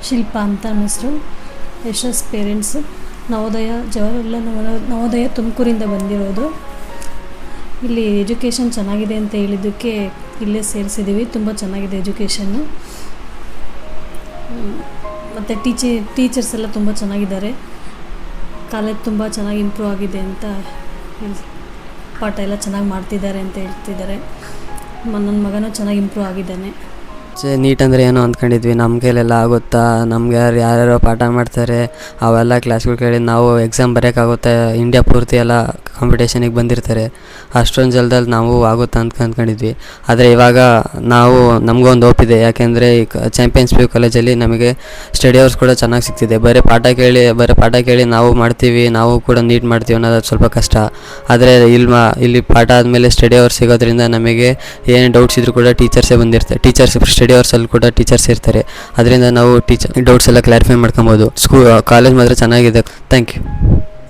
ಶಿಲ್ಪ ಅಂತ ನನ್ನ ಹೆಸರು. ಯಶಸ್ ಪೇರೆಂಟ್ಸು. ನವೋದಯ ಜವಾಹರ್ಲಾಲ್ ನವೋದಯ ತುಮಕೂರಿಂದ ಬಂದಿರೋದು. ಇಲ್ಲಿ ಎಜುಕೇಷನ್ ಚೆನ್ನಾಗಿದೆ ಅಂತ ಹೇಳಿದ್ದಕ್ಕೆ ಇಲ್ಲೇ ಸೇರಿಸಿದ್ದೀವಿ. ತುಂಬ ಚೆನ್ನಾಗಿದೆ ಎಜುಕೇಷನ್ನು. ಮತ್ತು ಟೀಚರ್ಸ್ ಎಲ್ಲ ತುಂಬ ಚೆನ್ನಾಗಿದ್ದಾರೆ. ಕಾಲೇಜ್ ತುಂಬ ಚೆನ್ನಾಗಿ ಇಂಪ್ರೂವ್ ಆಗಿದೆ ಅಂತ ಪಾಠ ಎಲ್ಲ ಚೆನ್ನಾಗಿ ಮಾಡ್ತಿದ್ದಾರೆ ಅಂತ ಹೇಳ್ತಿದ್ದಾರೆ. ನನ್ನ ಮಗನೂ ಚೆನ್ನಾಗಿ ಇಂಪ್ರೂವ್ ಆಗಿದ್ದಾನೆ. ನೀಟ್ ಅಂದರೆ ಏನೋ ಅಂದ್ಕೊಂಡಿದ್ವಿ, ನಮ್ಮ ಕೈಲೆಲ್ಲ ಆಗುತ್ತಾ, ನಮ್ಗೆ ಯಾರ್ಯಾರೋ ಪಾಠ ಮಾಡ್ತಾರೆ ಅವೆಲ್ಲ ಕ್ಲಾಸ್ಗಳು ಕೇಳಿ ನಾವು ಎಕ್ಸಾಮ್ ಬರೆಯೋಕ್ಕಾಗುತ್ತೆ, ಇಂಡಿಯಾ ಪೂರ್ತಿ ಎಲ್ಲ ಕಾಂಪಿಟೇಷನಿಗೆ ಬಂದಿರ್ತಾರೆ, ಅಷ್ಟೊಂದು ಜಲ್ದಲ್ಲಿ ನಾವು ಆಗುತ್ತಾ ಅಂದ್ಕೊಂಡಿದ್ವಿ. ಆದರೆ ಇವಾಗ ನಾವು ನಮಗೊಂದು ಹೋಪಿದೆ. ಯಾಕೆಂದರೆ ಈ ಚಾಂಪಿಯನ್ಸ್ ಪಿ ಯು ಕಾಲೇಜಲ್ಲಿ ನಮಗೆ ಸ್ಟಡಿ ಅವರ್ಸ್ ಕೂಡ ಚೆನ್ನಾಗಿ ಸಿಗ್ತಿದೆ. ಬರೀ ಪಾಠ ಕೇಳಿ ನಾವು ಮಾಡ್ತೀವಿ, ನಾವು ಕೂಡ ನೀಟ್ ಮಾಡ್ತೀವಿ ಅನ್ನೋದು ಸ್ವಲ್ಪ ಕಷ್ಟ. ಆದರೆ ಇಲ್ಲಿ ಪಾಠ ಆದಮೇಲೆ ಸ್ಟಡಿ ಅವರ್ಸ್ ಸಿಗೋದ್ರಿಂದ ನಮಗೆ ಏನು ಡೌಟ್ಸ್ ಇದ್ದರೂ ಕೂಡ ಟೀಚರ್ಸೇ ಬಂದಿರ್ತಾರೆ. ಸ್ಟಡಿ ಅವರ್ಸಲ್ಲಿ ಕೂಡ ಟೀಚರ್ಸ್ ಇರ್ತಾರೆ. ಅದರಿಂದ ನಾವು ಡೌಟ್ಸ್ ಎಲ್ಲ ಕ್ಲಾರಿಫೈ ಮಾಡ್ಕೊಬೋದು. ಕಾಲೇಜ್ ಮಾತ್ರ ಚೆನ್ನಾಗಿದೆ. Thank you.